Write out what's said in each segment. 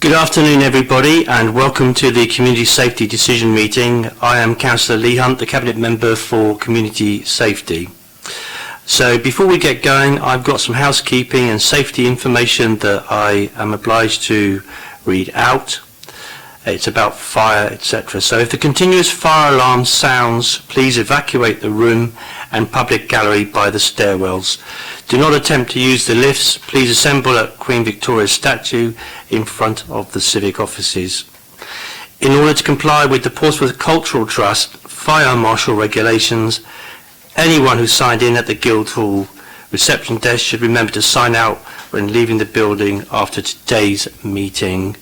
Good afternoon everybody and welcome to the Community Safety Decision Meeting. I am Councillor Lee Hunt, the Cabinet Member for Community Safety. So before we get going, I've got some housekeeping and safety information that I am obliged to read out. It's about fire, etc. So if the continuous fire alarm sounds, please evacuate the room and public gallery by the stairwells. Do not attempt to use the lifts. Please assemble at Queen Victoria's statue in front of the civic offices. In order to comply with the Portsmouth Cultural Trust fire marshal regulations, anyone who signed in at the Guildhall reception desk should remember to sign out when leaving the building after today's meeting.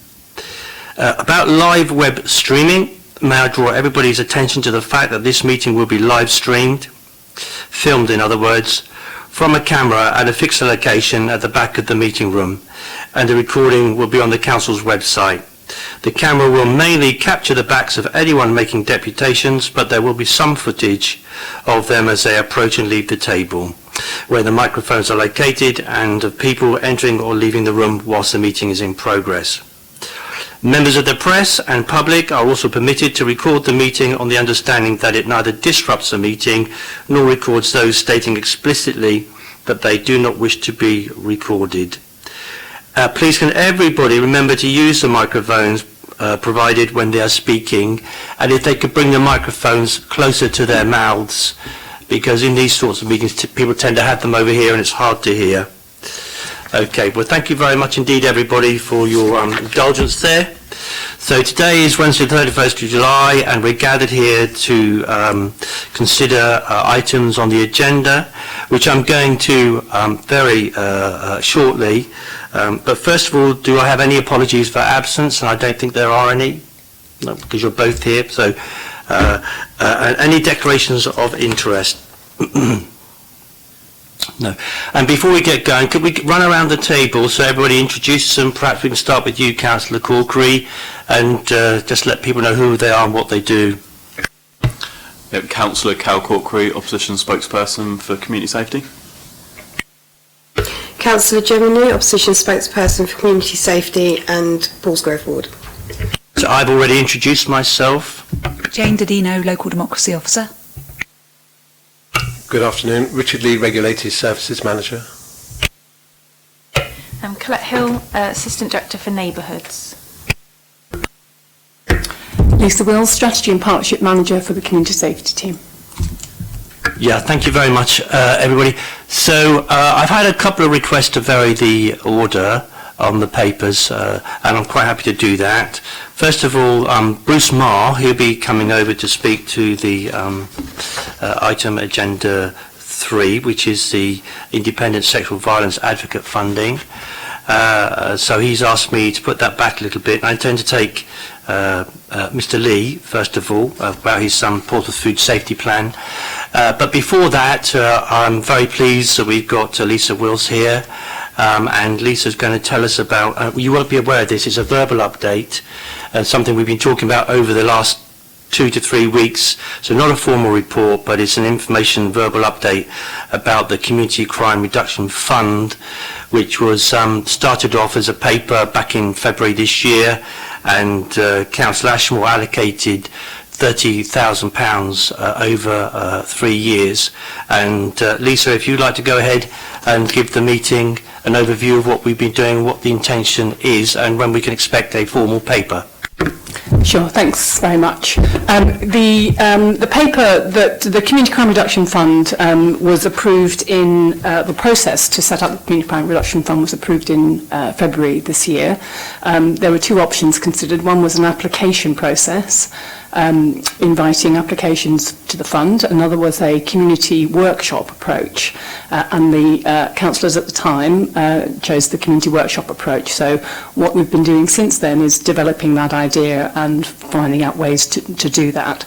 About live web streaming, may I draw everybody's attention to the fact that this meeting will be live streamed, filmed in other words, from a camera at a fixed location at the back of the meeting room, and the recording will be on the Council's website. The camera will mainly capture the backs of anyone making deputations, but there will be some footage of them as they approach and leave the table, where the microphones are located, and of people entering or leaving the room whilst the meeting is in progress. Members of the press and public are also permitted to record the meeting on the understanding that it neither disrupts the meeting nor records those stating explicitly that they do not wish to be recorded. Please can everybody remember to use the microphones provided when they are speaking, and if they could bring the microphones closer to their mouths, because in these sorts of meetings people tend to have them over here and it's hard to hear. Okay, well thank you very much indeed everybody for your indulgence there. So today is Wednesday the 31st of July and we're gathered here to consider items on the agenda, which I'm going to very shortly. But first of all, do I have any apologies for absence? And I don't think there are any, no, because you're both here. So any declarations of interest? No. And before we get going, could we run around the table so everybody introduces them? Perhaps we can start with you, Councillor Corkery, and just let people know who they are and what they do. Yep, Councillor Cal Corkery, Opposition Spokesperson for Community Safety. Councillor Gemini, Opposition Spokesperson for Community Safety and Paulsgrove Ward. So I've already introduced myself. Jane Dodino, Local Democracy Officer. Good afternoon, Richard Lee, Regulated Services Manager. I'm Colette Hill, Assistant Director for Neighbourhoods. Lisa Wills, Strategy and Partnership Manager for the Community Safety Team. Yeah, thank you very much, everybody. So I've had a couple of requests to vary the order on the papers, and I'm quite happy to do that. First of all, Bruce Marr, he'll be coming over to speak to the item agenda 3, which is the Independent Sexual Violence Advocate Funding. So he's asked me to put that back a little bit. I intend to take Mr. Lee, first of all, about his Portsmouth Food Safety Plan. But before that, I'm very pleased that we've got Lisa Wills here. And Lisa's going to tell us about, you won't be aware of this, it's a verbal update, something we've been talking about over the last 2 to 3 weeks, so not a formal report, but it's an information verbal update about the Community Crime Reduction Fund, which was started off as a paper back in February this year, and Councillor Ashmore allocated £30,000 over 3 years. And Lisa, if you'd like to go ahead and give the meeting an overview of what we've been doing, what the intention is, and when we can expect a formal paper. Sure, thanks very much. The paper that the Community Crime Reduction Fund was approved in, the process to set up the Community Crime Reduction Fund was approved in February this year. There were 2 options considered. One was an application process, inviting applications to the fund. Another was a community workshop approach, and the councillors at the time chose the community workshop approach. So what we've been doing since then is developing that idea and finding out ways to do that.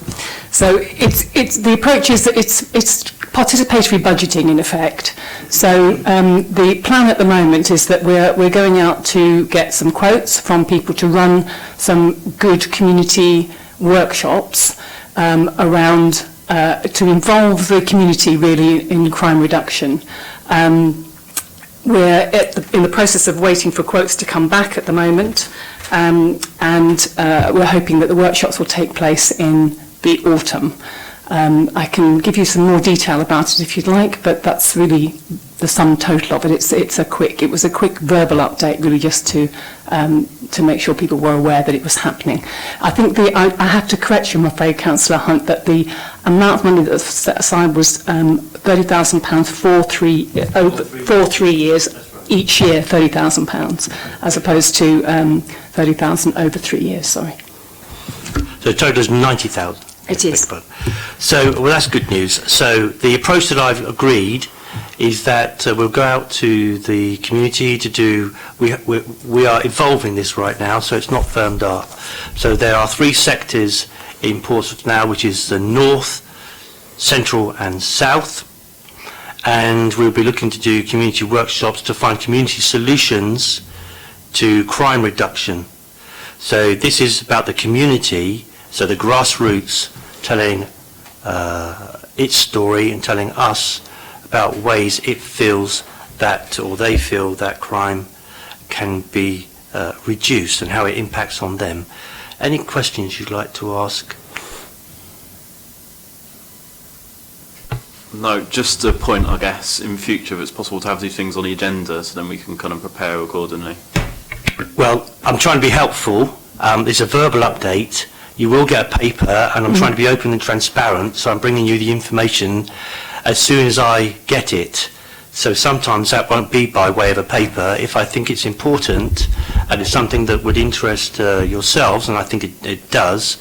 So the approach is that it's participatory budgeting in effect. So the plan at the moment is that we're going out to get some quotes from people to run some good community workshops around to involve the community really in crime reduction. We're in the process of waiting for quotes to come back at the moment. and we're hoping that the workshops will take place in the autumn. I can give you some more detail about it if you'd like, but that's really the sum total of it. It was a quick verbal update, really, just to make sure people were aware that it was happening. I think I have to correct you, I'm afraid, Councillor Hunt, that the amount of money that was set aside was £30,000 for 3 years, each year £30,000, as opposed to 30,000 over 3 years. Sorry. So the total is 90,000. It is. So, well, that's good news. So the approach that I've agreed is that we'll go out to the community to do, we are evolving this right now, so it's not firmed up. So there are 3 sectors in Portsmouth now, which is the north, central and south, and we'll be looking to do community workshops to find community solutions to crime reduction. So this is about the community, so the grassroots telling its story and telling us about ways it feels that, or they feel that crime can be reduced and how it impacts on them. Any questions you'd like to ask? No, just a point, I guess, in future, if it's possible to have these things on the agenda, so then we can kind of prepare accordingly. Well, I'm trying to be helpful. It's a verbal update. You will get a paper, and I'm trying to be open and transparent, so I'm bringing you the information as soon as I get it. So sometimes that won't be by way of a paper. If I think it's important and it's something that would interest yourselves, and I think it does,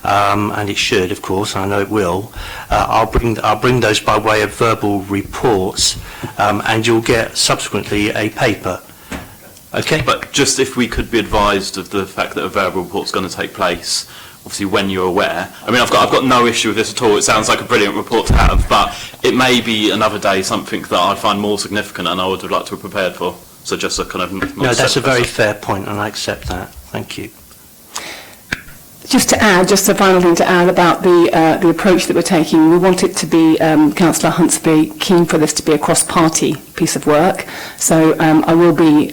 and it should, of course, and I know it will, I'll bring those by way of verbal reports, and you'll get subsequently a paper. Okay? But just if we could be advised of the fact that a verbal report's going to take place, obviously when you're aware. I mean, I've got no issue with this at all. It sounds like a brilliant report to have, but it may be another day something that I find more significant and I would like to be prepared for. So just a kind of... No, that's a very fair point, and I accept that. Thank you. Just to add, just a final thing to add about the approach that we're taking, we want it to be, Councillor Hunt's be keen for this to be a cross-party piece of work. So I will be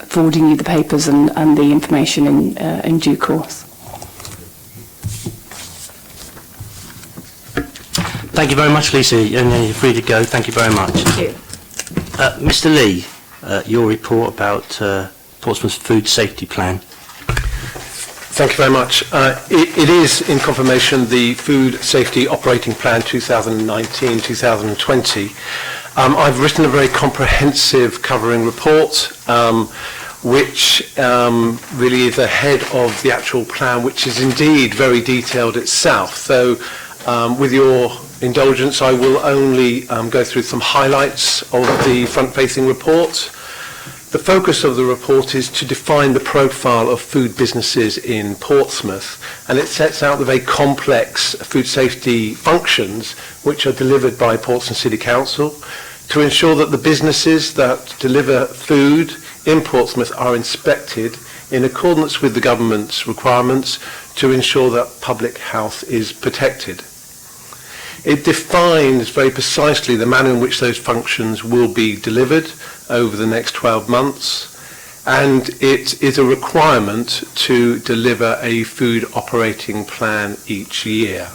forwarding you the papers and the information in due course. Thank you very much, Lisa, and you're free to go. Thank you very much. Thank you. Mr. Lee, your report about Portsmouth's food safety plan. Thank you very much. It is, in confirmation, the Food Safety Operating Plan 2019-2020. I've written a very comprehensive covering report, which really is ahead of the actual plan, which is indeed very detailed itself. So, with your indulgence, I will only go through some highlights of the front-facing report. The focus of the report is to define the profile of food businesses in Portsmouth, and it sets out the very complex food safety functions which are delivered by Portsmouth City Council to ensure that the businesses that deliver food in Portsmouth are inspected in accordance with the government's requirements to ensure that public health is protected. It defines very precisely the manner in which those functions will be delivered over the next 12 months, and it is a requirement to deliver a food operating plan each year.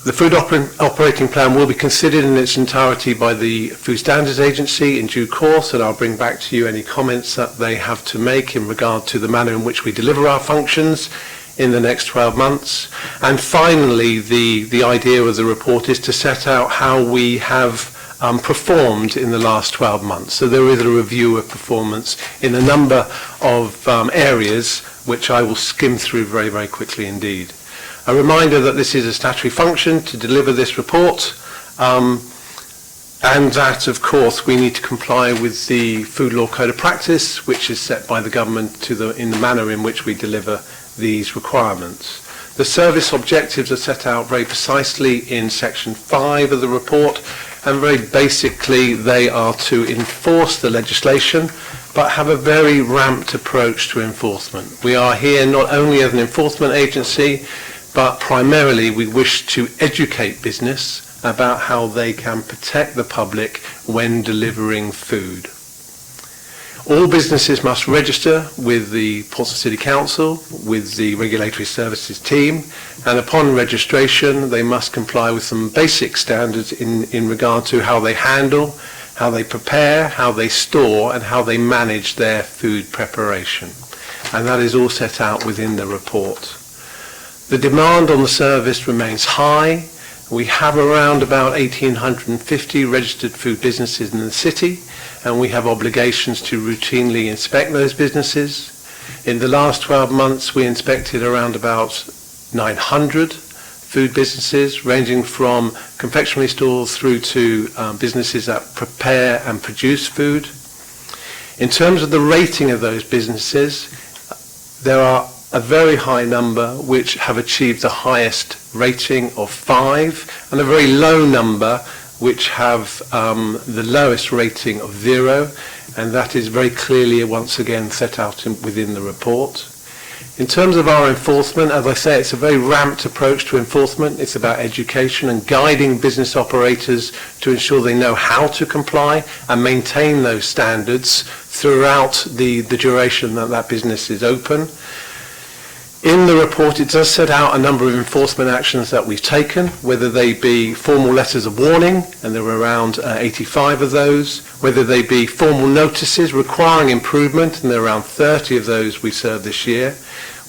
The food operating plan will be considered in its entirety by the Food Standards Agency in due course, and I'll bring back to you any comments that they have to make in regard to the manner in which we deliver our functions in the next 12 months. And finally, the idea of the report is to set out how we have performed in the last 12 months. So there is a review of performance in a number of areas, which I will skim through very, very quickly indeed. A reminder that this is a statutory function to deliver this report, and that, of course, we need to comply with the Food Law Code of Practice, which is set by the government in the manner in which we deliver these requirements. The service objectives are set out very precisely in section 5 of the report, and very basically they are to enforce the legislation but have a very ramped approach to enforcement. We are here not only as an enforcement agency, but primarily we wish to educate business about how they can protect the public when delivering food. All businesses must register with the Portsmouth City Council, with the Regulatory Services team, and upon registration they must comply with some basic standards in regard to how they handle, how they prepare, how they store, and how they manage their food preparation. And that is all set out within the report. The demand on the service remains high. We have around about 1,850 registered food businesses in the city, and we have obligations to routinely inspect those businesses. In the last 12 months, we inspected around about 900 food businesses, ranging from confectionery stores through to businesses that prepare and produce food. In terms of the rating of those businesses, there are a very high number which have achieved the highest rating of 5, and a very low number which have the lowest rating of 0, and that is very clearly once again set out within the report. In terms of our enforcement, as I say, it's a very ramped approach to enforcement. It's about education and guiding business operators to ensure they know how to comply and maintain those standards throughout the duration that business is open. In the report, it does set out a number of enforcement actions that we've taken, whether they be formal letters of warning, and there were around 85 of those, whether they be formal notices requiring improvement, and there are around 30 of those we served this year.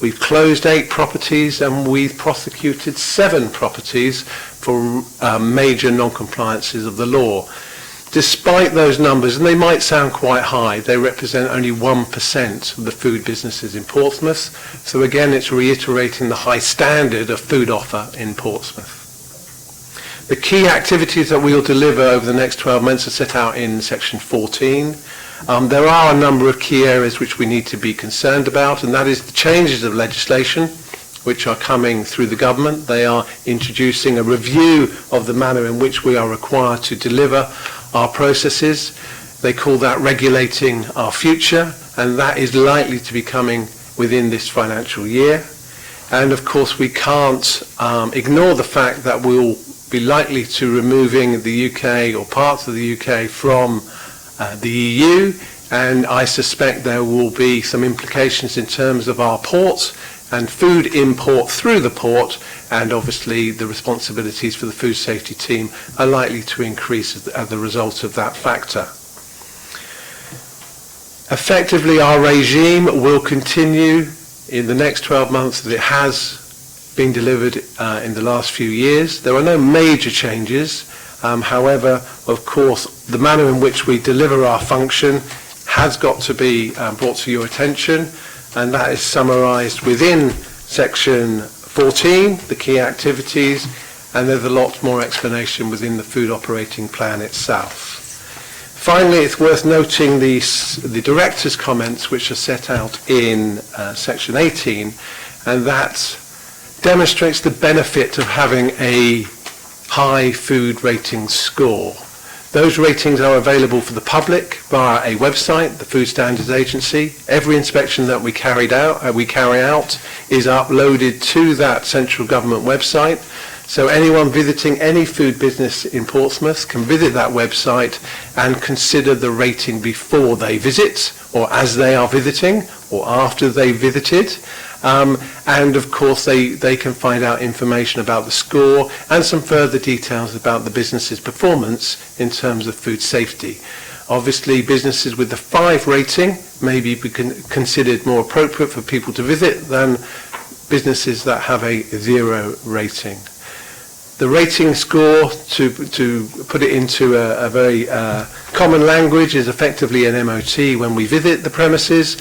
We've closed 8 properties, and we've prosecuted 7 properties for major non-compliances of the law. Despite those numbers, and they might sound quite high, they represent only 1% of the food businesses in Portsmouth. So again, it's reiterating the high standard of food offer in Portsmouth. The key activities that we'll deliver over the next 12 months are set out in section 14. There are a number of key areas which we need to be concerned about, and that is the changes of legislation which are coming through the government. They are introducing a review of the manner in which we are required to deliver our processes. They call that regulating our future, and that is likely to be coming within this financial year. And of course we can't ignore the fact that we'll be likely to removing the UK or parts of the UK from the EU, and I suspect there will be some implications in terms of our ports and food import through the port, and obviously the responsibilities for the food safety team are likely to increase as a result of that factor. Effectively, our regime will continue in the next 12 months that it has been delivered in the last few years. There are no major changes. However, of course, the manner in which we deliver our function has got to be brought to your attention, and that is summarised within section 14, the key activities, and there's a lot more explanation within the food operating plan itself. Finally, it's worth noting the director's comments which are set out in section 18, and that demonstrates the benefit of having a high food rating score. Those ratings are available for the public via a website, the Food Standards Agency. Every inspection that we carry out is uploaded to that central government website. So anyone visiting any food business in Portsmouth can visit that website and consider the rating before they visit, or as they are visiting, or after they visited. And of course they can find out information about the score and some further details about the business's performance in terms of food safety. Obviously businesses with the 5 rating may be considered more appropriate for people to visit than businesses that have a 0 rating. The rating score, to put it into a very common language, is effectively an MOT when we visit the premises.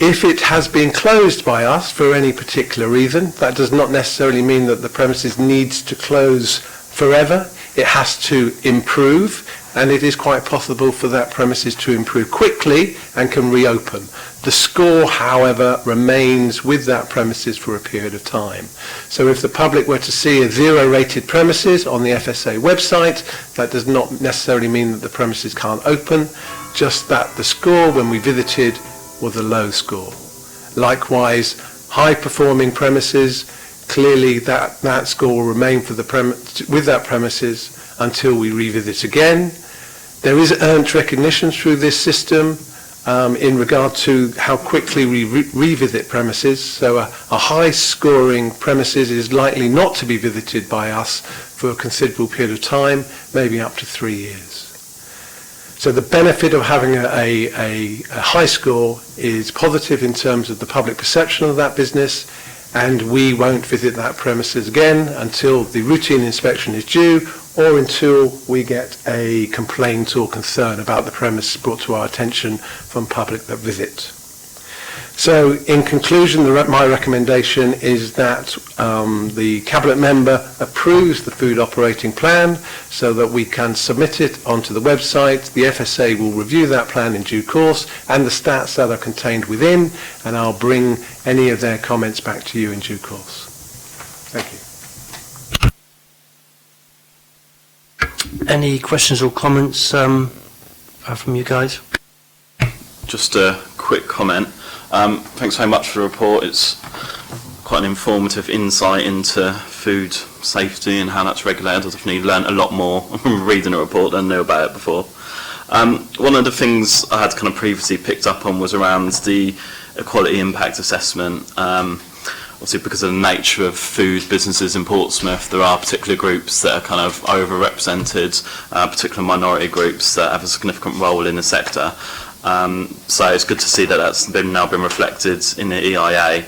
If it has been closed by us for any particular reason, that does not necessarily mean that the premises needs to close forever. It has to improve, and it is quite possible for that premises to improve quickly and can reopen. The score, however, remains with that premises for a period of time. So if the public were to see a 0 rated premises on the FSA website, that does not necessarily mean that the premises can't open, just that the score when we visited was a low score. Likewise, high performing premises, clearly that score will remain for with that premises until we revisit again. There is earned recognition through this system. in regard to how quickly we revisit premises. So a high scoring premises is likely not to be visited by us for a considerable period of time, maybe up to 3 years. So the benefit of having a high score is positive in terms of the public perception of that business, and we won't visit that premises again until the routine inspection is due or until we get a complaint or concern about the premise brought to our attention from public that visit. So in conclusion, my recommendation is that the Cabinet member approves the food operating plan so that we can submit it onto the website. The FSA will review that plan in due course and the stats that are contained within, and I'll bring any of their comments back to you in due course. Thank you. Any questions or comments from you guys? Just a quick comment. Thanks very much for the report. It's quite an informative insight into food safety and how that's regulated. I've definitely learned a lot more from reading the report than I knew about it before. One of the things I had kind of previously picked up on was around the equality impact assessment. Obviously, because of the nature of food businesses in Portsmouth, there are particular groups that are kind of overrepresented, particular minority groups that have a significant role in the sector. So it's good to see that that's now been reflected in the EIA,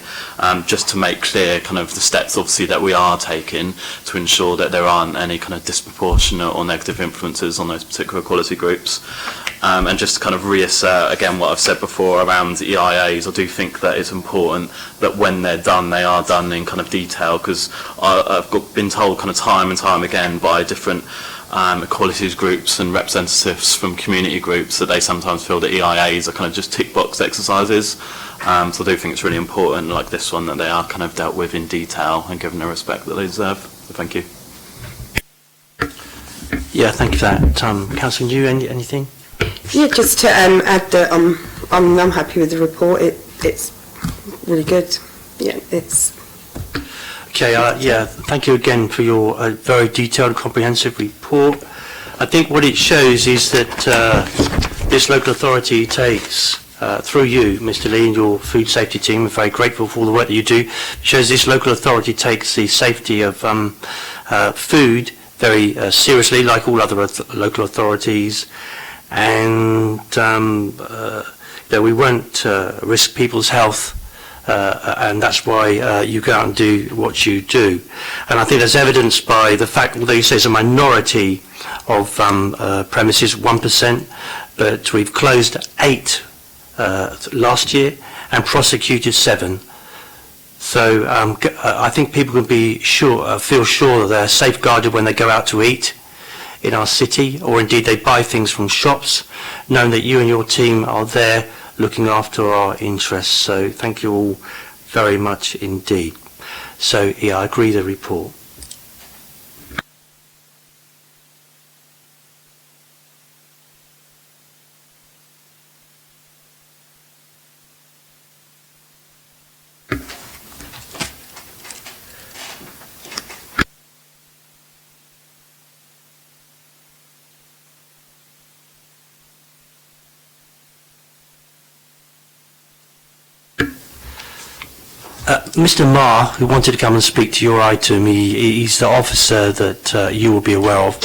just to make clear kind of the steps obviously that we are taking to ensure that there aren't any kind of disproportionate or negative influences on those particular quality groups. And just to kind of reassert again what I've said before around the EIAs, I do think that it's important that when they're done, they are done in kind of detail, because I've been told kind of time and time again by different equalities groups and representatives from community groups that they sometimes feel that EIAs are kind of just tick box exercises. So I do think it's really important, like this one, that they are kind of dealt with in detail and given the respect that they deserve. So thank you. Yeah, thank you for that. Councillor New, anything? Yeah, just to add that I'm happy with the report. It's really good. Yeah, it's. Okay, yeah, thank you again for your very detailed and comprehensive report. I think what it shows is that this local authority takes, through you, Mr. Lee, and your food safety team, we're very grateful for all the work that you do, shows this local authority takes the safety of food very seriously, like all other local authorities, and that we won't risk people's health. And that's why you go out and do what you do. And I think that's evidenced by the fact, although you say it's a minority of premises, 1%, but we've closed 8 last year and prosecuted 7. So I think people can be feel sure that they're safeguarded when they go out to eat in our city, or indeed they buy things from shops, knowing that you and your team are there looking after our interests. So thank you all very much indeed. So yeah, I agree with the report. Mr. Marr, who wanted to come and speak to your item, he's the officer that you will be aware of.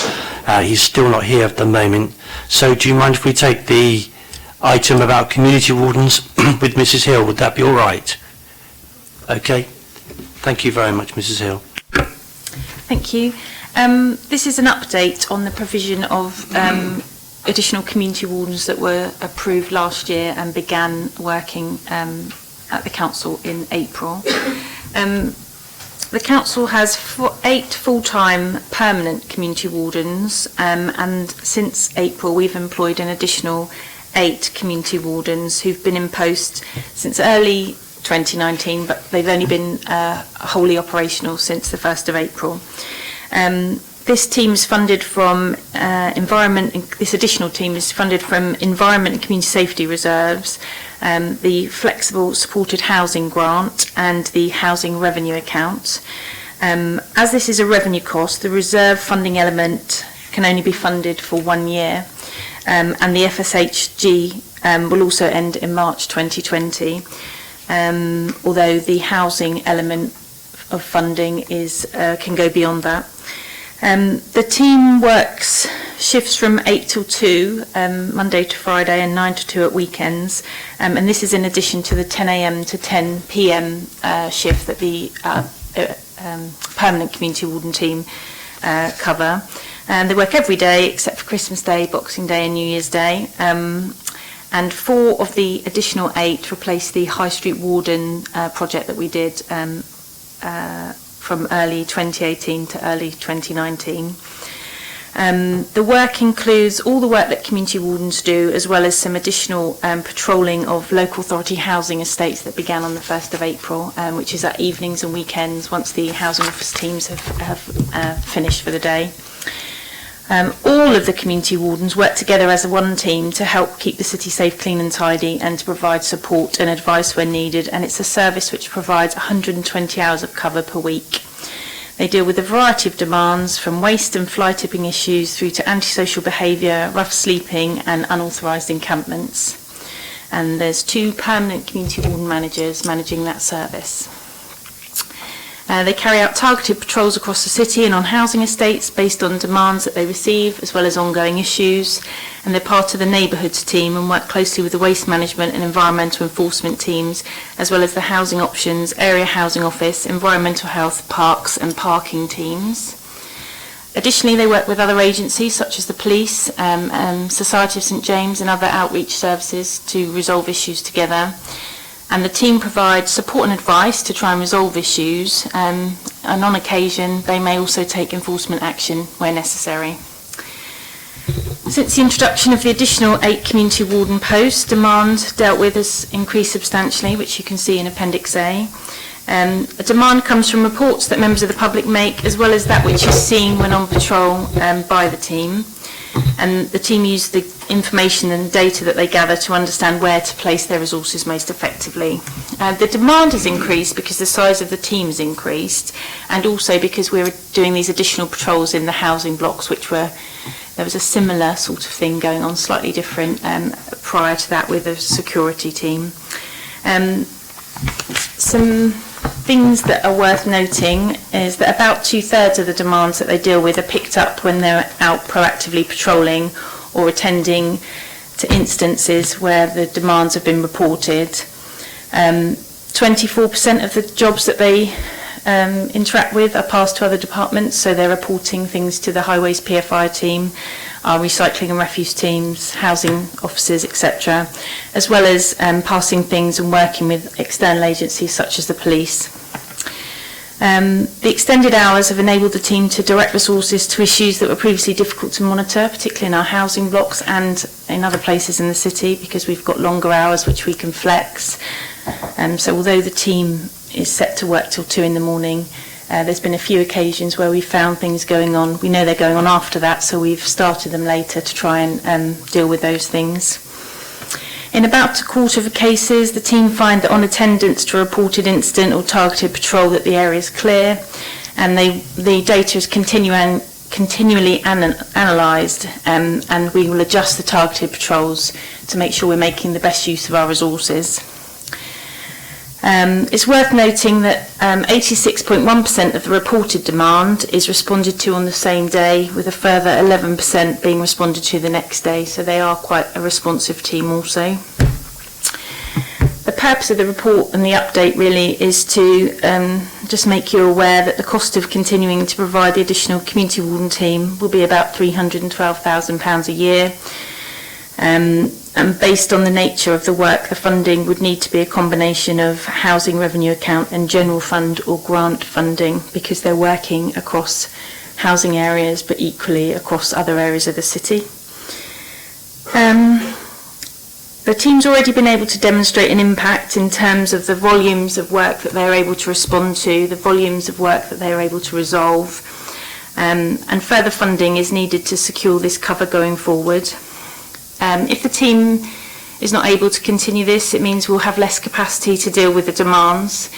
He's still not here at the moment. So do you mind if we take the item about community wardens with Mrs. Hill? Would that be all right? Okay. Thank you very much, Mrs. Hill. Thank you. This is an update on the provision of additional community wardens that were approved last year and began working at the council in April. The council has 8 full-time permanent community wardens, and since April we've employed an additional 8 community wardens who've been in post since early 2019, but they've only been wholly operational since the 1st of April. This team is funded from this additional team is funded from Environment and Community Safety Reserves, the Flexible Supported Housing Grant and the Housing Revenue Account. As this is a revenue cost, the reserve funding element can only be funded for 1 year. and the FSHG will also end in March 2020, although the housing element of funding can go beyond that. The team works shifts from 8 till 2, Monday to Friday, and 9 to 2 at weekends. And this is in addition to the 10 a.m. to 10 p.m. shift that the permanent community warden team cover. And they work every day except for Christmas Day, Boxing Day and New Year's Day. And 4 of the additional 8 replace the High Street Warden project that we did from early 2018 to early 2019. The work includes all the work that community wardens do, as well as some additional patrolling of local authority housing estates that began on the 1st of April, which is at evenings and weekends once the housing office teams have finished for the day. All of the community wardens work together as one team to help keep the city safe, clean and tidy, and to provide support and advice when needed, and it's a service which provides 120 hours of cover per week. They deal with a variety of demands, from waste and fly tipping issues through to antisocial behaviour, rough sleeping and unauthorised encampments. And there's 2 permanent community warden managers managing that service. They carry out targeted patrols across the city and on housing estates based on demands that they receive, as well as ongoing issues. And they're part of the neighbourhoods team and work closely with the waste management and environmental enforcement teams, as well as the housing options, area housing office, environmental health, parks and parking teams. Additionally, they work with other agencies such as the police, Society of St James and other outreach services to resolve issues together. And the team provides support and advice to try and resolve issues, and on occasion they may also take enforcement action where necessary. Since the introduction of the additional 8 community warden posts, demand dealt with has increased substantially, which you can see in Appendix A. A demand comes from reports that members of the public make, as well as that which is seen when on patrol by the team. And the team use the information and data that they gather to understand where to place their resources most effectively. The demand has increased because the size of the team has increased, and also because we're doing these additional patrols in the housing blocks, there was a similar sort of thing going on, slightly different prior to that with a security team. Some things that are worth noting is that about 2/3 of the demands that they deal with are picked up when they're out proactively patrolling or attending to instances where the demands have been reported. 24% of the jobs that they interact with are passed to other departments, so they're reporting things to the Highways PFI team, our recycling and refuse teams, housing officers, etc., as well as passing things and working with external agencies such as the police. The extended hours have enabled the team to direct resources to issues that were previously difficult to monitor, particularly in our housing blocks and in other places in the city, because we've got longer hours which we can flex. So although the team is set to work till 2 in the morning, there's been a few occasions where we've found things going on. We know they're going on after that, so we've started them later to try and deal with those things. In about a quarter of the cases, the team find that on attendance to a reported incident or targeted patrol that the area is clear, and the data is continually analysed, and we will adjust the targeted patrols to make sure we're making the best use of our resources. It's worth noting that 86.1% of the reported demand is responded to on the same day, with a further 11% being responded to the next day, so they are quite a responsive team also. The purpose of the report and the update really is to just make you aware that the cost of continuing to provide the additional community warden team will be about £312,000 a year. And based on the nature of the work, the funding would need to be a combination of housing revenue account and general fund or grant funding, because they're working across housing areas but equally across other areas of the city. The team's already been able to demonstrate an impact in terms of the volumes of work that they're able to respond to, the volumes of work that they're able to resolve, and further funding is needed to secure this cover going forward. If the team is not able to continue this, it means we'll have less capacity to deal with the demands,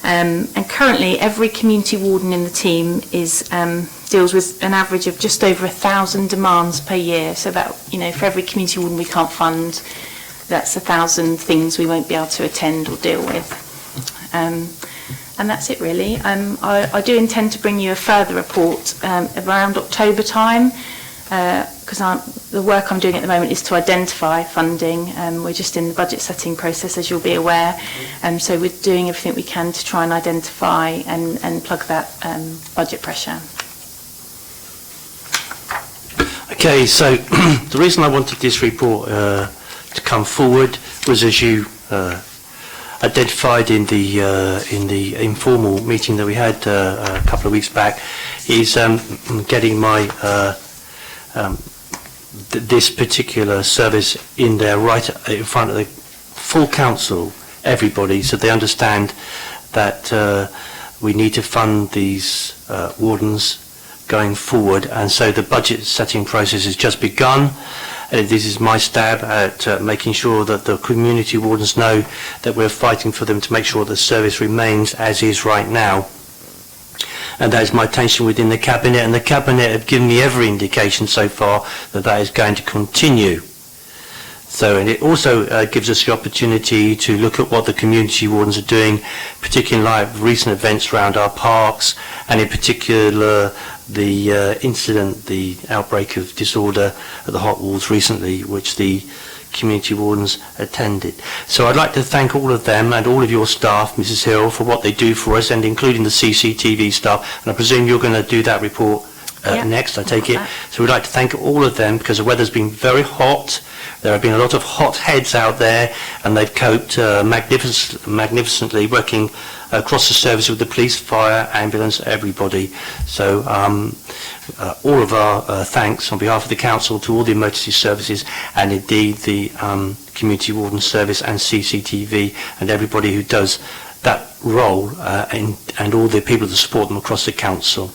And currently, every community warden in the team deals with an average of just over 1,000 demands per year. So that, for every community warden we can't fund, that's 1,000 things we won't be able to attend or deal with. And that's it, really. I do intend to bring you a further report around October time, because the work I'm doing at the moment is to identify funding. We're just in the budget setting process, as you'll be aware, so we're doing everything we can to try and identify and plug that budget pressure. Okay, so the reason I wanted this report to come forward was, as you identified in the informal meeting that we had a couple of weeks back, is getting my this particular service in there right in front of the full council, everybody, so they understand that we need to fund these wardens going forward. And so the budget setting process has just begun. This is my stab at making sure that the community wardens know that we're fighting for them to make sure the service remains as is right now. And that is my tension within the Cabinet, and the Cabinet have given me every indication so far that that is going to continue. So, and it also gives us the opportunity to look at what the community wardens are doing, particularly in light of recent events around our parks, and in particular the incident, the outbreak of disorder at the Hot Walls recently, which the community wardens attended. So I'd like to thank all of them and all of your staff, Mrs Hill, for what they do for us, and including the CCTV staff. And I presume you're going to do that report next, I take it. So we'd like to thank all of them, because the weather's been very hot. There have been a lot of hot heads out there, and they've coped magnificently, working across the service with the police, fire, ambulance, everybody. So all of our thanks on behalf of the council to all the emergency services, and indeed the community warden service and CCTV and everybody who does that role, and all the people that support them across the council.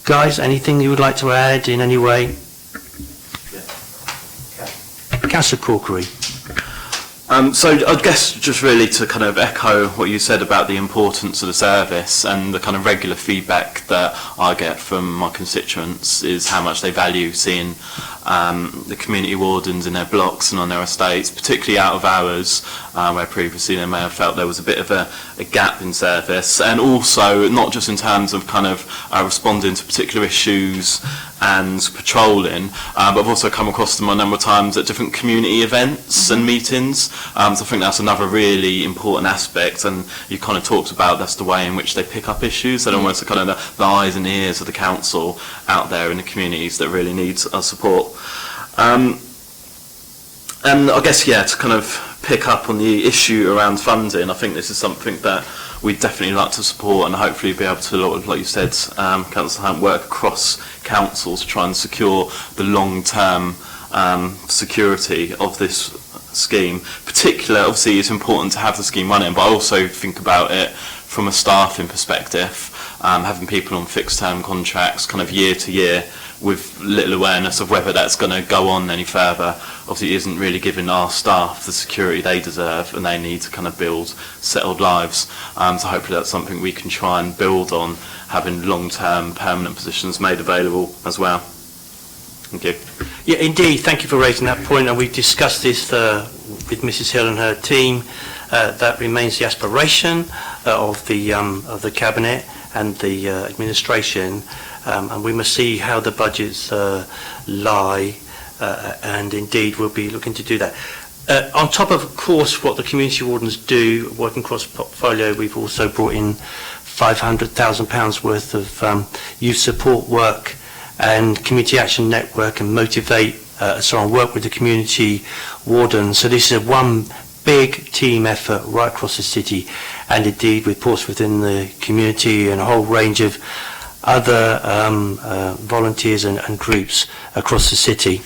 Guys, anything you would like to add in any way? Councillor Corkery. So I guess just really to kind of echo what you said about the importance of the service, and the kind of regular feedback that I get from my constituents is how much they value seeing the community wardens in their blocks and on their estates, particularly out of hours, where previously they may have felt there was a bit of a gap in service, and also not just in terms of kind of responding to particular issues and patrolling, but I've also come across them a number of times at different community events and meetings. So I think that's another really important aspect, and you kind of talked about that's the way in which they pick up issues. They're almost kind of the eyes and ears of the council out there in the communities that really need our support. And I guess, to kind of pick up on the issue around funding, I think this is something that we'd definitely like to support, and hopefully be able to, like you said, Councillor Hunt, work across councils to try and secure the long-term security of this scheme. Particularly, obviously, it's important to have the scheme running, but I also think about it from a staffing perspective, having people on fixed-term contracts kind of year to year with little awareness of whether that's going to go on any further, obviously isn't really giving our staff the security they deserve, and they need to kind of build settled lives. So hopefully that's something we can try and build on, having long-term permanent positions made available as well. Thank you. Yeah, indeed. Thank you for raising that point, and we've discussed this with Mrs Hill and her team. That remains the aspiration of the Cabinet and the administration, and we must see how the budgets lie, and indeed we'll be looking to do that. On top of course, what the community wardens do, working across the portfolio, we've also brought in £500,000 worth of youth support work and community action network, and motivate, so on, work with the community wardens. So this is one big team effort right across the city, and indeed with Portsmouth in the community and a whole range of other volunteers and groups across the city.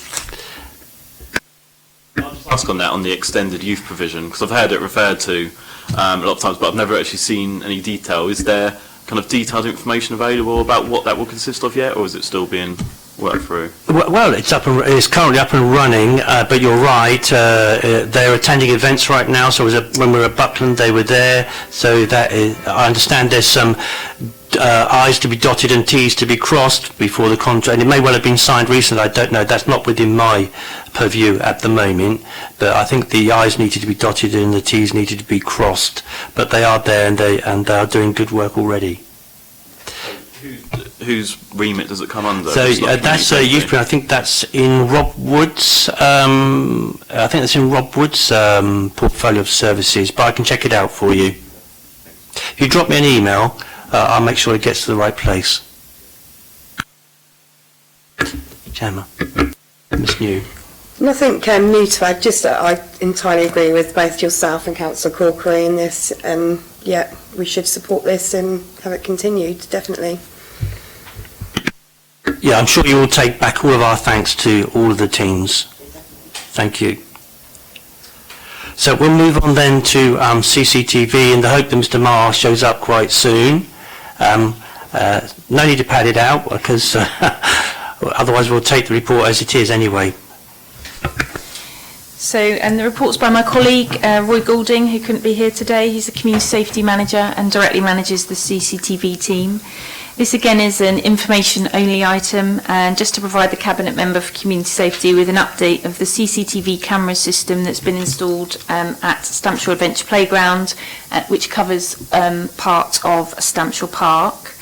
I'll just ask on that, on the extended youth provision, because I've heard it referred to a lot of times, but I've never actually seen any detail. Is there kind of detailed information available about what that will consist of yet, or is it still being work through? Well, it's currently up and running, but you're right. They're attending events right now. So when we were at Buckland, they were there. So I understand there's some I's to be dotted and T's to be crossed before the contract. And it may well have been signed recently. I don't know. That's not within my purview at the moment. But I think the I's needed to be dotted and the T's needed to be crossed. But they are there and they are doing good work already. Whose remit does it come under? So that's youth program. I think that's in Rob Wood's. I think that's in Rob Wood's portfolio of services. But I can check it out for you. If you drop me an email, I'll make sure it gets to the right place. Gemma, Miss New. Nothing new to add, just that I entirely agree with both yourself and Councillor Corkery in this, and yeah, we should support this and have it continued, definitely. Yeah, I'm sure you will take back all of our thanks to all of the teams. Thank you. So we'll move on then to CCTV in the hope that Mr. Marr shows up quite soon. No need to pad it out because otherwise we'll take the report as it is anyway. So, and the report's by my colleague, Roy Goulding, who couldn't be here today. He's the Community Safety Manager and directly manages the CCTV team. This again is an information-only item, and just to provide the Cabinet Member for Community Safety with an update of the CCTV camera system that's been installed at Stampshaw Adventure Playground, which covers part of Stampshaw Park.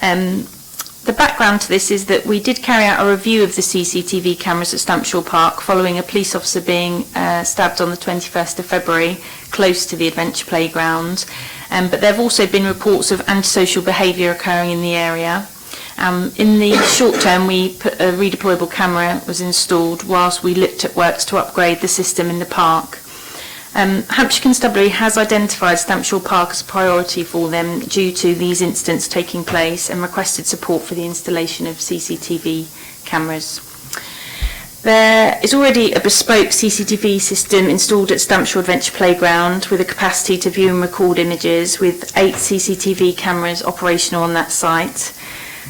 The background to this is that we did carry out a review of the CCTV cameras at Stampshaw Park following a police officer being stabbed on the 21st of February close to the Adventure Playground. But there have also been reports of antisocial behaviour occurring in the area. In the short term, we put a redeployable camera was installed whilst we looked at works to upgrade the system in the park. Hampshire Constabulary has identified Stampshaw Park as a priority for them due to these incidents taking place and requested support for the installation of CCTV cameras. There is already a bespoke CCTV system installed at Stampshaw Adventure Playground with a capacity to view and record images, with 8 CCTV cameras operational on that site.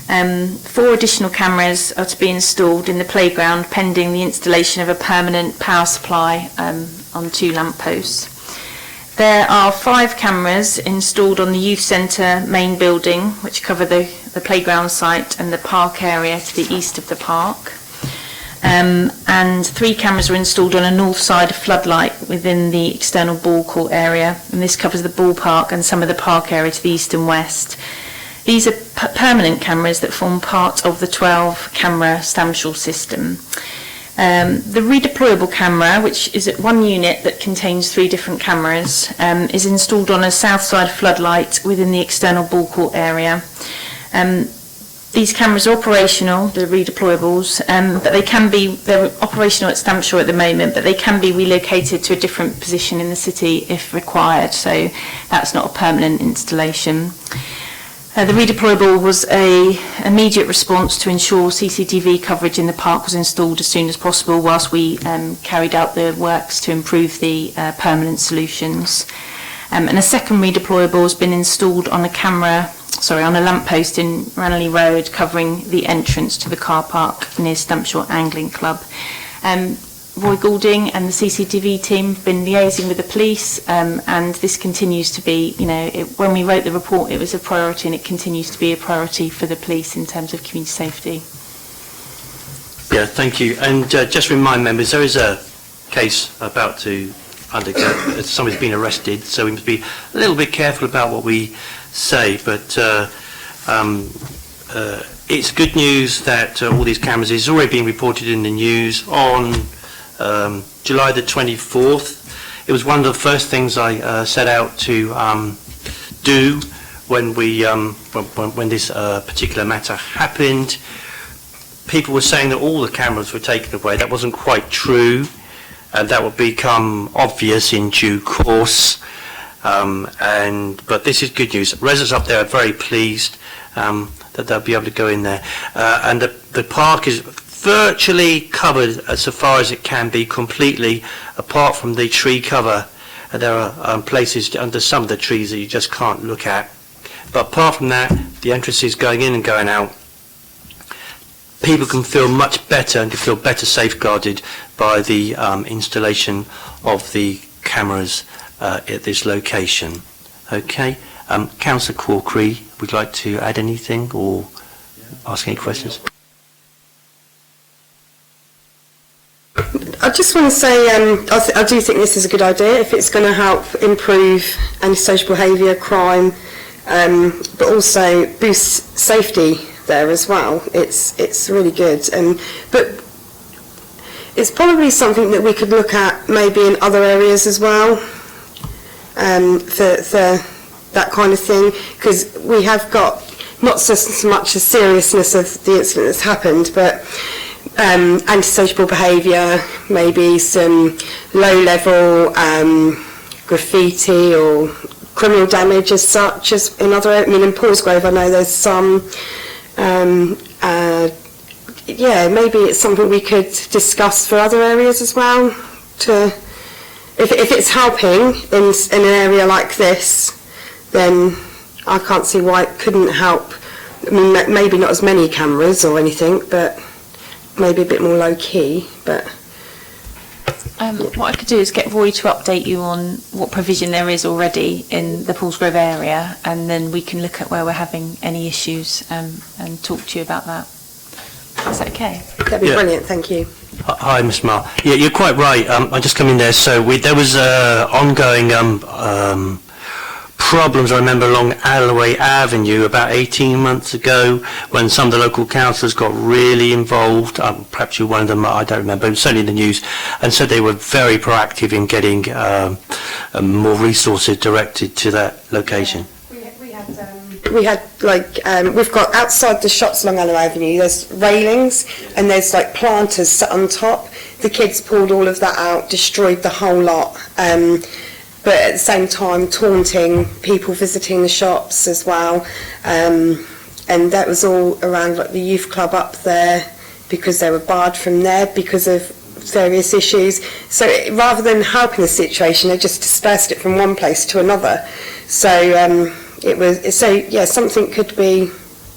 4 additional cameras are to be installed in the playground pending the installation of a permanent power supply on 2 lampposts. There are 5 cameras installed on the youth centre main building, which cover the playground site and the park area to the east of the park. And 3 cameras are installed on a north side floodlight within the external ball court area, and this covers the ballpark and some of the park area to the east and west. These are permanent cameras that form part of the 12 camera Stampshaw system. The redeployable camera, which is at 1 unit that contains 3 different cameras, is installed on a south side floodlight within the external ball court area. These cameras are operational, the redeployables, but they're operational at Stampshaw at the moment, but they can be relocated to a different position in the city if required, so that's not a permanent installation. The redeployable was an immediate response to ensure CCTV coverage in the park was installed as soon as possible whilst we carried out the works to improve the permanent solutions. And a second redeployable has been installed on on a lamppost in Ranelagh Road covering the entrance to the car park near Stampshaw Angling Club. Roy Goulding and the CCTV team have been liaising with the police, and this continues to be, when we wrote the report it was a priority, and it continues to be a priority for the police in terms of community safety. Yeah, thank you. And just remind members, there is a case about to undergo, somebody's been arrested, so we must be a little bit careful about what we say, but it's good news that all these cameras is already being reported in the news on July the 24th. It was one of the first things I set out to do when when this particular matter happened. People were saying that all the cameras were taken away. That wasn't quite true, and that would become obvious in due course. But this is good news. Residents up there are very pleased that they'll be able to go in there, and the park is virtually covered as far as it can be completely, apart from the tree cover. There are places under some of the trees that you just can't look at. But apart from that, the entrances going in and going out people can feel much better and can feel better safeguarded by the installation of the cameras at this location. Okay. Councillor Corkery, would you like to add anything or ask any questions? I just want to say I do think this is a good idea if it's going to help improve antisocial behaviour, crime, but also boost safety there as well. It's really good, but it's probably something that we could look at maybe in other areas as well for that kind of thing, because we have got not so much the seriousness of the incident that's happened, but antisocial behaviour, maybe some low-level graffiti or criminal damage as such as in other. I mean, in Portsmouth, I know there's some. Yeah, maybe it's something we could discuss for other areas as well. If it's helping in an area like this, then I can't see why it couldn't help. I mean, maybe not as many cameras or anything, but maybe a bit more low-key. But what I could do is get Roy to update you on what provision there is already in the Paulsgrove area, and then we can look at where we're having any issues and talk to you about that. Is that okay? That'd be brilliant, thank you. Hi, Ms. Marr. Yeah, you're quite right. I just come in there. So there was ongoing problems, I remember, along Alloway Avenue about 18 months ago when some of the local councillors got really involved. Perhaps you're one of them, I don't remember, certainly in the news. And so they were very proactive in getting more resources directed to that location. We had we've got outside the shops along Alloway Avenue, there's railings and there's like planters set on top. The kids pulled all of that out, destroyed the whole lot. But at the same time taunting people visiting the shops as well, and that was all around like the youth club up there, because they were barred from there because of various issues. So rather than helping the situation, they just dispersed it from one place to another. So something could be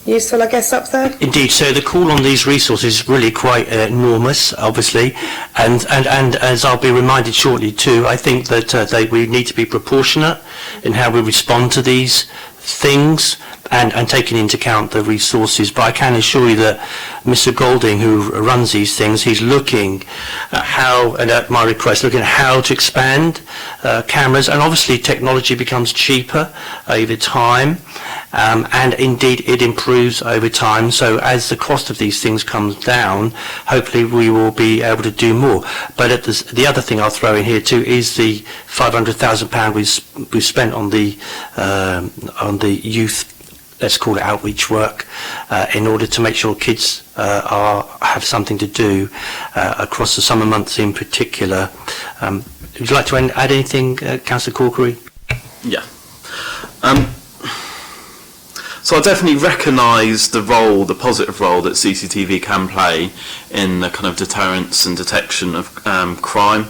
useful, I guess, up there. Indeed. So the call on these resources is really quite enormous, obviously, and as I'll be reminded shortly too, I think that we need to be proportionate in how we respond to these things and taking into account the resources. But I can assure you that Mr. Golding, who runs these things, he's looking at how, and at my request, looking at how to expand cameras, and obviously technology becomes cheaper over time, and indeed it improves over time. So as the cost of these things comes down, hopefully we will be able to do more. But the other thing I'll throw in here too is the £500,000 we've spent on the youth, let's call it outreach work, in order to make sure kids have something to do across the summer months in particular. Would you like to add anything, Councillor Corkery? Yeah. So I definitely recognise the positive role that CCTV can play in the kind of deterrence and detection of crime,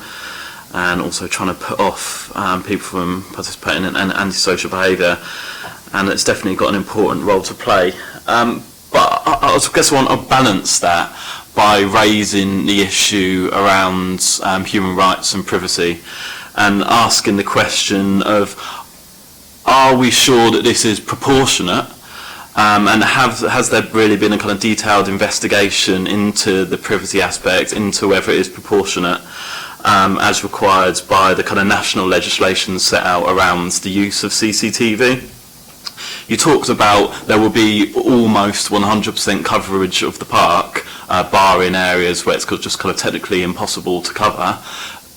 and also trying to put off people from participating in antisocial behaviour, and it's definitely got an important role to play. But I guess I want to balance that by raising the issue around human rights and privacy, and asking the question of, are we sure that this is proportionate? And has there really been a kind of detailed investigation into the privacy aspect, into whether it is proportionate as required by the kind of national legislation set out around the use of CCTV? You talked about there will be almost 100% coverage of the park, barring areas where it's just kind of technically impossible to cover.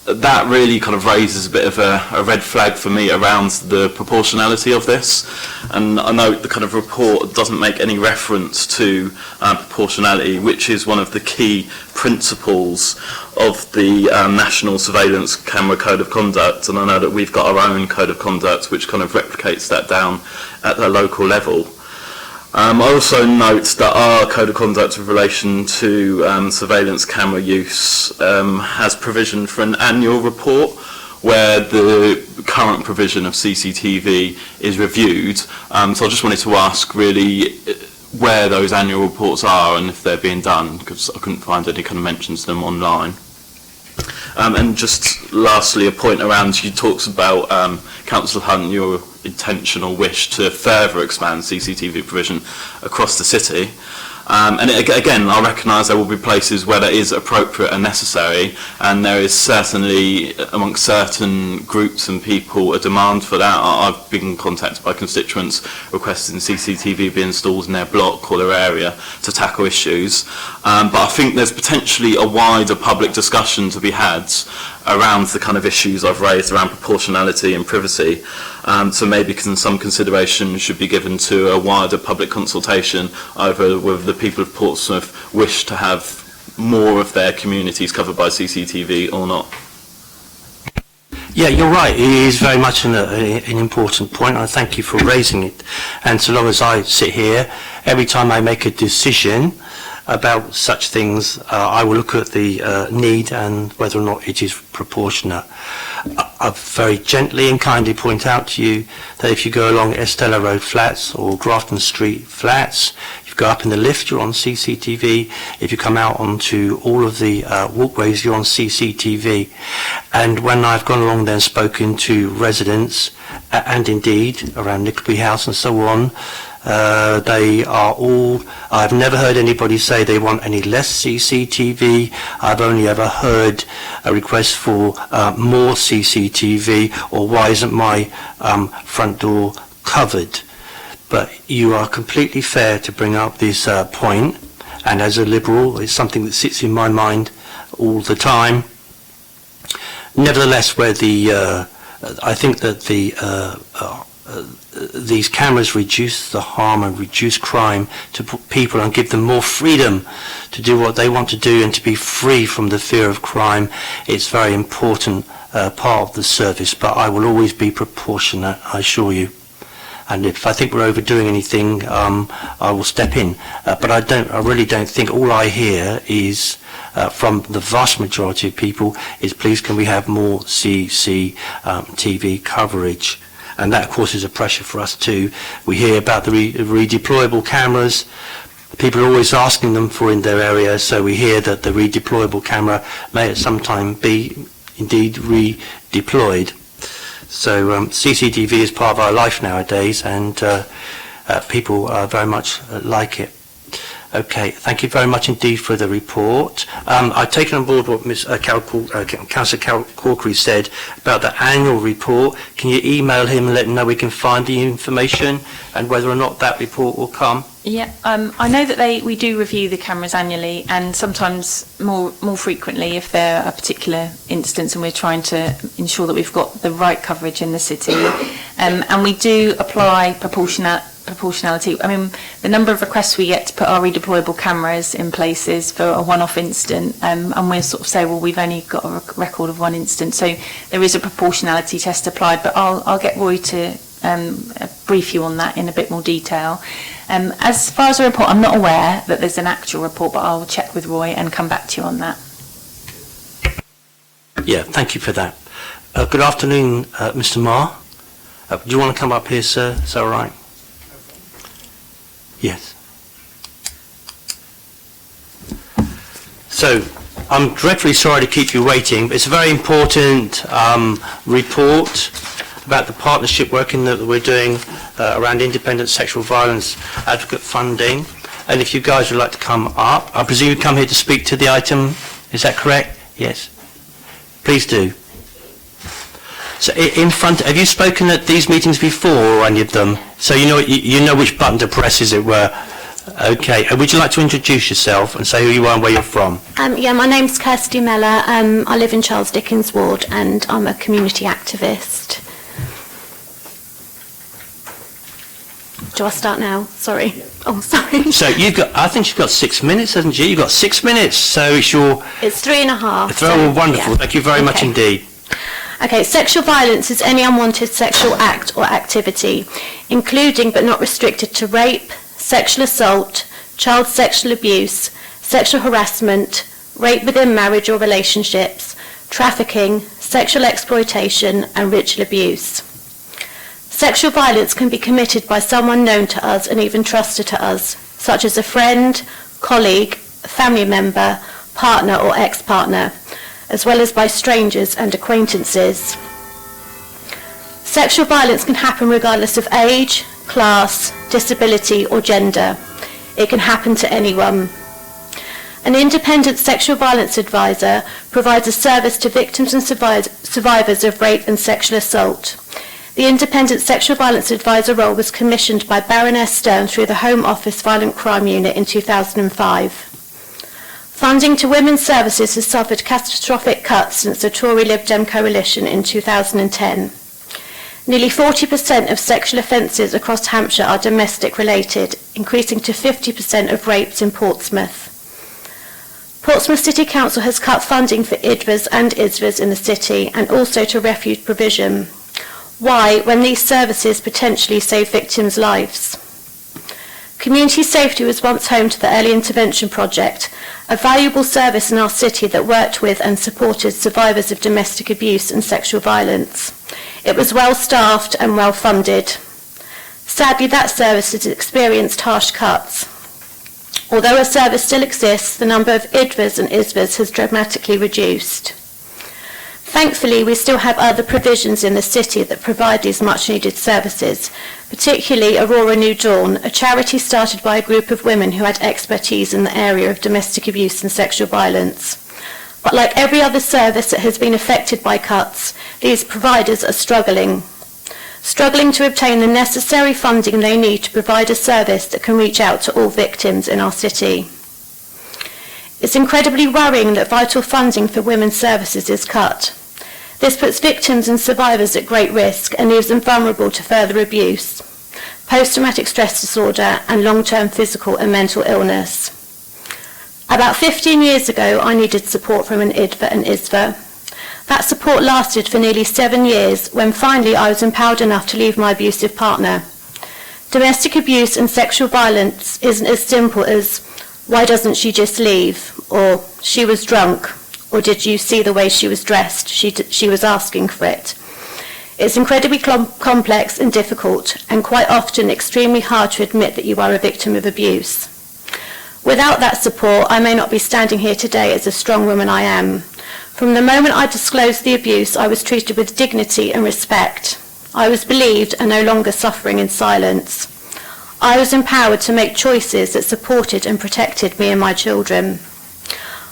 That really kind of raises a bit of a red flag for me around the proportionality of this. And I know the kind of report doesn't make any reference to proportionality, which is one of the key principles of the National Surveillance Camera Code of Conduct. And I know that we've got our own Code of Conduct, which kind of replicates that down at the local level. I also note that our Code of Conduct in relation to surveillance camera use has provision for an annual report where the current provision of CCTV is reviewed. So I just wanted to ask really where those annual reports are and if they're being done, because I couldn't find any kind of mentions of them online. And just lastly, a point around, you talked about, Councillor Hunt, your intentional wish to further expand CCTV provision across the city. And again, I recognise there will be places where that is appropriate and necessary, and there is certainly, amongst certain groups and people, a demand for that. I've been contacted by constituents requesting CCTV be installed in their block or their area to tackle issues. But I think there's potentially a wider public discussion to be had around the kind of issues I've raised around proportionality and privacy. So maybe some consideration should be given to a wider public consultation over whether the people of Portsmouth wish to have more of their communities covered by CCTV or not. Yeah, you're right. It is very much an important point. I thank you for raising it. And so long as I sit here, every time I make a decision about such things, I will look at the need and whether or not it is proportionate. I very gently and kindly point out to you that if you go along Estella Road flats or Grafton Street flats, if you go up in the lift, you're on CCTV. If you come out onto all of the walkways, you're on CCTV. And when I've gone along there and spoken to residents, and indeed around Nickleby House and so on, they are all, I've never heard anybody say they want any less CCTV. I've only ever heard a request for more CCTV, or why isn't my front door covered? But you are completely fair to bring up this point, and as a Liberal, it's something that sits in my mind all the time. Nevertheless, where the, I think that these cameras reduce the harm and reduce crime to people and give them more freedom to do what they want to do and to be free from the fear of crime. It's a very important part of the service, but I will always be proportionate, I assure you. And if I think we're overdoing anything, I will step in. But I really don't think, all I hear is from the vast majority of people is, please can we have more CCTV coverage? And that, of course, is a pressure for us too. We hear about the redeployable cameras. People are always asking them for in their area, so we hear that the redeployable camera may at some time be indeed redeployed. So CCTV is part of our life nowadays, and people very much like it. Okay, thank you very much indeed for the report. I've taken on board what Councillor Carol Corkery said about the annual report. Can you email him and let him know we can find the information and whether or not that report will come? Yeah, I know that we do review the cameras annually, and sometimes more frequently if there are a particular instance and we're trying to ensure that we've got the right coverage in the city. And we do apply proportionality. I mean, the number of requests we get to put our redeployable cameras in places for a one-off incident, and we'll sort of say, well, we've only got a record of one incident, so there is a proportionality test applied. But I'll get Roy to brief you on that in a bit more detail. As far as the report, I'm not aware that there's an actual report, but I'll check with Roy and come back to you on that. Yeah, thank you for that. Good afternoon, Mr. Marr. Do you want to come up here, sir? Is that all right? Yes. So, I'm dreadfully sorry to keep you waiting, but it's a very important report about the partnership working that we're doing around independent sexual violence advocate funding. And if you guys would like to come up, I presume you come here to speak to the item, is that correct? Yes. Please do. So in front, have you spoken at these meetings before, or any of them? So you know which button to press, as it were. Okay, would you like to introduce yourself and say who you are and where you're from? Yeah, my name's Kirsty Meller. I live in Charles Dickens Ward, and I'm a community activist. Do I start now? Sorry. Oh, sorry. So I think you've got 6 minutes, hasn't you? You've got 6 minutes, so it's your... It's 3.5. So, wonderful, yeah. Thank you very much indeed. Okay, sexual violence is any unwanted sexual act or activity, including but not restricted to rape, sexual assault, child sexual abuse, sexual harassment, rape within marriage or relationships, trafficking, sexual exploitation, and ritual abuse. Sexual violence can be committed by someone known to us and even trusted to us, such as a friend, colleague, family member, partner or ex-partner, as well as by strangers and acquaintances. Sexual violence can happen regardless of age, class, disability or gender. It can happen to anyone. An independent sexual violence advisor provides a service to victims and survivors of rape and sexual assault. The independent sexual violence advisor role was commissioned by Baroness Stern through the Home Office Violent Crime Unit in 2005. Funding to women's services has suffered catastrophic cuts since the Tory Lib Dem coalition in 2010. Nearly 40% of sexual offences across Hampshire are domestic related, increasing to 50% of rapes in Portsmouth. Portsmouth City Council has cut funding for IDVAs and ISVAs in the city and also to refuge provision. Why, when these services potentially save victims' lives? Community Safety was once home to the Early Intervention Project, a valuable service in our city that worked with and supported survivors of domestic abuse and sexual violence. It was well staffed and well funded. Sadly, that service has experienced harsh cuts. Although a service still exists, the number of IDVAs and ISVAs has dramatically reduced. Thankfully, we still have other provisions in the city that provide these much-needed services, particularly Aurora New Dawn, a charity started by a group of women who had expertise in the area of domestic abuse and sexual violence. But like every other service that has been affected by cuts, these providers are struggling to obtain the necessary funding they need to provide a service that can reach out to all victims in our city. It's incredibly worrying that vital funding for women's services is cut. This puts victims and survivors at great risk and leaves them vulnerable to further abuse, post-traumatic stress disorder and long-term physical and mental illness. About 15 years ago, I needed support from an IDVA and ISVA. That support lasted for nearly 7 years when finally I was empowered enough to leave my abusive partner. Domestic abuse and sexual violence isn't as simple as, why doesn't she just leave? Or, she was drunk. Or, did you see the way she was dressed? She was asking for it. It's incredibly complex and difficult, and quite often extremely hard to admit that you are a victim of abuse. Without that support, I may not be standing here today as a strong woman I am. From the moment I disclosed the abuse, I was treated with dignity and respect. I was believed and no longer suffering in silence. I was empowered to make choices that supported and protected me and my children.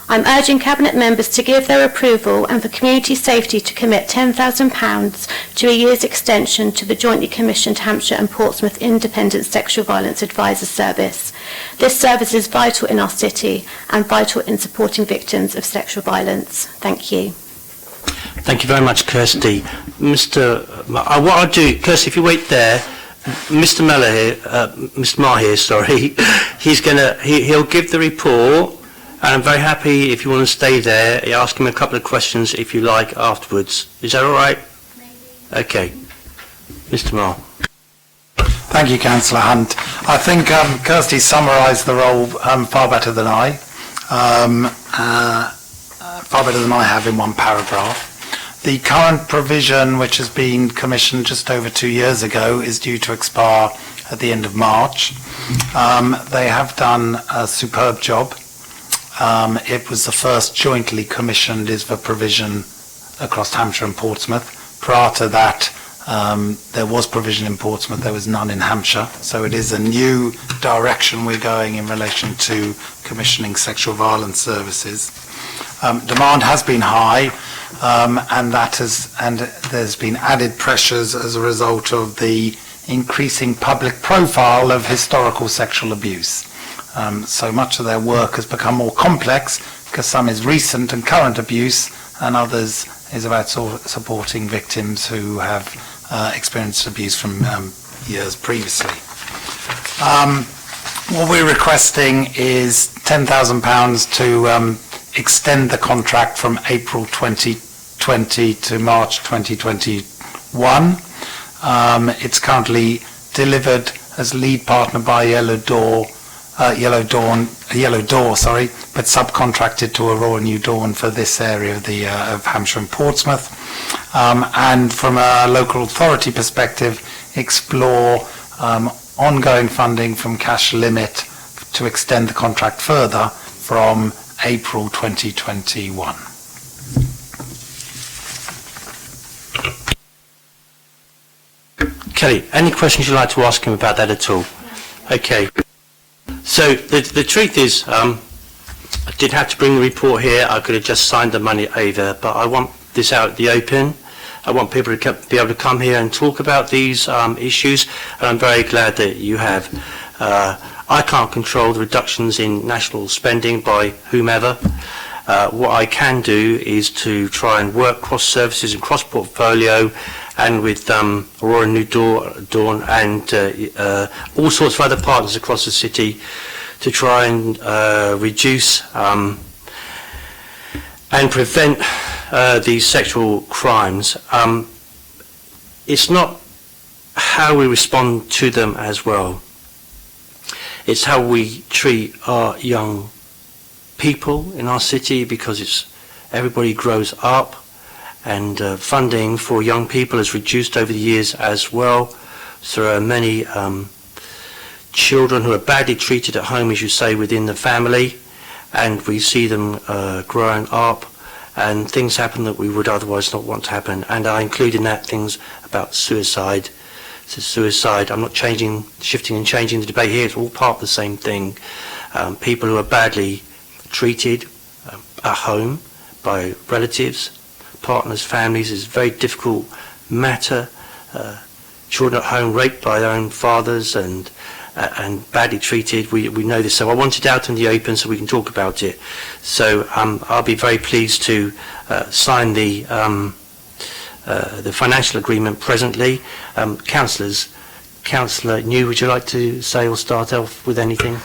I'm urging Cabinet members to give their approval and for Community Safety to commit £10,000 to a year's extension to the jointly commissioned Hampshire and Portsmouth Independent Sexual Violence Advisor Service. This service is vital in our city and vital in supporting victims of sexual violence. Thank you. Thank you very much, Kirsty. What I'll do, Kirsty, if you wait there, Mr. Mellor here, Mr. Marr here, sorry, he'll give the report. And I'm very happy if you want to stay there, ask him a couple of questions if you like afterwards. Is that all right? Maybe. Okay. Mr. Marr. Thank you, Councillor Hunt. I think Kirsty summarised the role far better than I, far better than I have in one paragraph. The current provision, which has been commissioned just over 2 years ago, is due to expire at the end of March. They have done a superb job. It was the first jointly commissioned ISVA provision across Hampshire and Portsmouth. Prior to that, there was provision in Portsmouth, there was none in Hampshire. So it is a new direction we're going in relation to commissioning sexual violence services. Demand has been high, and there's been added pressures as a result of the increasing public profile of historical sexual abuse. So much of their work has become more complex because some is recent and current abuse and others is about supporting victims who have experienced abuse from years previously. What we're requesting is £10,000 to extend the contract from April 2020 to March 2021. It's currently delivered as lead partner by Yellow Door, but subcontracted to Aurora New Dawn for this area of Hampshire and Portsmouth. And from a local authority perspective, explore ongoing funding from cash limit to extend the contract further from April 2021. Kelly, any questions you'd like to ask him about that at all? Okay. So the truth is, I didn't have to bring the report here. I could have just signed the money over, but I want this out in the open. I want people to be able to come here and talk about these issues, and I'm very glad that you have. I can't control the reductions in national spending by whomever. What I can do is to try and work cross-services and cross-portfolio, and with Aurora New Dawn and all sorts of other partners across the city to try and reduce and prevent these sexual crimes. It's not how we respond to them as well. It's how we treat our young people in our city, because everybody grows up, and funding for young people has reduced over the years as well. So there are many children who are badly treated at home, as you say, within the family, and we see them growing up, and things happen that we would otherwise not want to happen. And I include in that things about suicide. So suicide, I'm not shifting and changing the debate here, it's all part of the same thing. People who are badly treated at home by relatives, partners, families, is a very difficult matter. Children at home raped by their own fathers and badly treated, we know this. So I want it out in the open so we can talk about it. So I'll be very pleased to sign the financial agreement presently. Councillor New, would you like to say or start off with anything?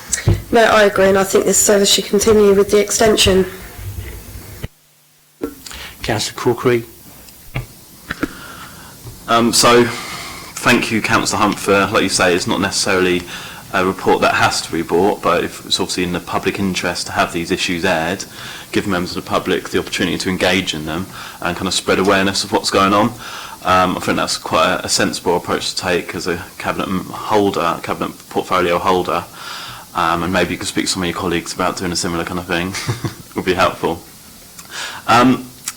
No, I agree, and I think this service should continue with the extension. Councillor Corkery. So, thank you, Councillor Hunt, for, like you say, it's not necessarily a report that has to be brought, but if it's obviously in the public interest to have these issues aired, give members of the public the opportunity to engage in them and kind of spread awareness of what's going on. I think that's quite a sensible approach to take as a cabinet portfolio holder, and maybe you could speak to some of your colleagues about doing a similar kind of thing. Would be helpful.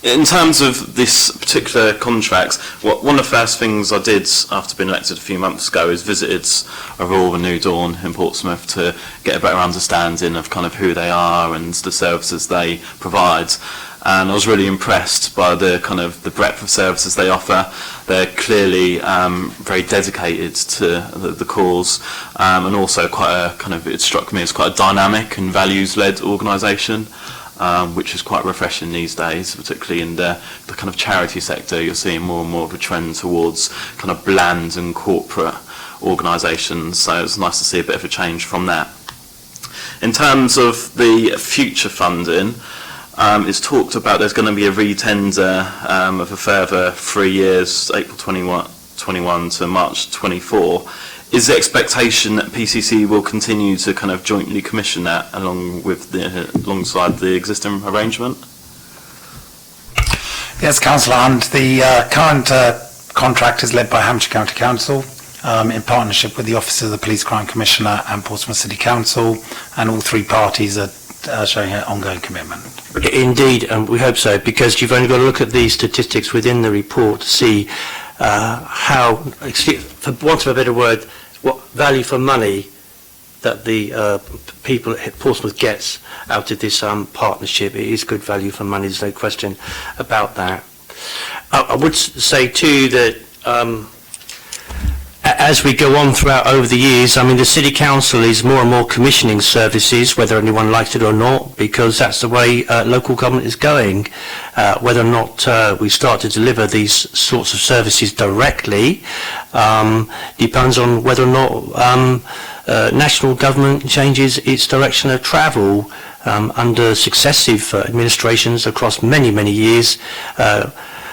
In terms of this particular contract, one of the first things I did after being elected a few months ago is visited Aurora New Dawn in Portsmouth to get a better understanding of kind of who they are and the services they provide. And I was really impressed by the kind of the breadth of services they offer. They're clearly very dedicated to the cause, and also it struck me as quite a dynamic and values-led organisation. Which is quite refreshing these days, particularly in the kind of charity sector. You're seeing more and more of a trend towards kind of bland and corporate organisations, so it's nice to see a bit of a change from that. In terms of the future funding, it's talked about there's going to be a re-tender of a further 3 years, April 21 to March 24. Is the expectation that PCC will continue to kind of jointly commission that alongside the existing arrangement? Yes, Councillor Hunt, the current contract is led by Hampshire County Council in partnership with the Office of the Police Crime Commissioner and Portsmouth City Council, and all three parties are showing an ongoing commitment. Indeed, and we hope so, because you've only got to look at the statistics within the report to see how, for want of a better word, what value for money that the people at Portsmouth gets out of this partnership. It is good value for money, there's no question about that. I would say too that as we go on throughout over the years, I mean, the City Council is more and more commissioning services, whether anyone likes it or not, because that's the way local government is going. Whether or not we start to deliver these sorts of services directly depends on whether or not national government changes its direction of travel. Under successive administrations across many, many years,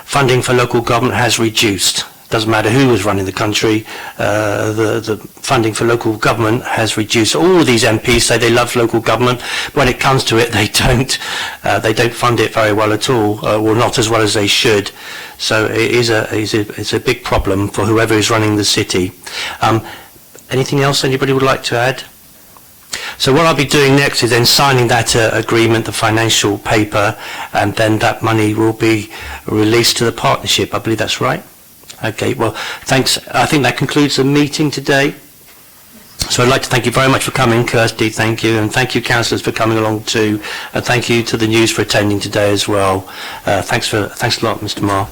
funding for local government has reduced. Doesn't matter who was running the country, the funding for local government has reduced. All of these MPs say they love local government, but when it comes to it, they don't fund it very well at all, or not as well as they should. So it is it's a big problem for whoever is running the city. Anything else anybody would like to add? So what I'll be doing next is then signing that agreement, the financial paper, and then that money will be released to the partnership. I believe that's right. Okay, well, thanks. I think that concludes the meeting today. So I'd like to thank you very much for coming, Kirsty, thank you, and thank you, councillors, for coming along too, and thank you to the news for attending today as well. Thanks a lot, Mr. Marr.